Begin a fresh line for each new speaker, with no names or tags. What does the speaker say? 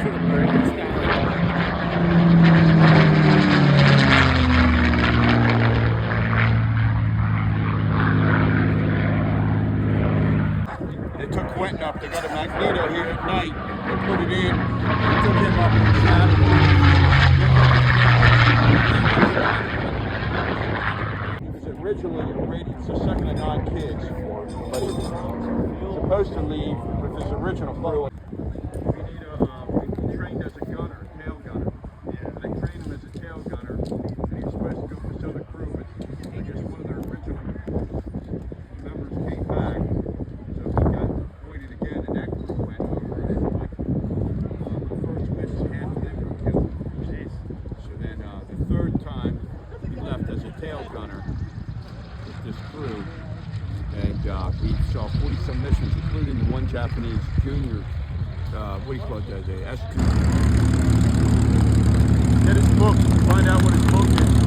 for the bird.
They took Quentin up. They got a magneto here at night. They put it in. They took him up on Saturday. He was originally rated for 2nd to 9 kids, but he was supposed to leave with his original crew. He trained as a gunner, tail gunner. Yeah. They trained him as a tail gunner, and he was supposed to go for Southern crew, but I guess one of their original members came back, so he got appointed again, and that crew went over, and like the first miss, half of them were killed. Jeez. So then the third time, he left as a tail gunner with this crew, and he saw 40-some missions, including the one Japanese junior, what do you call it, the S2. Get his book, find out what his book is.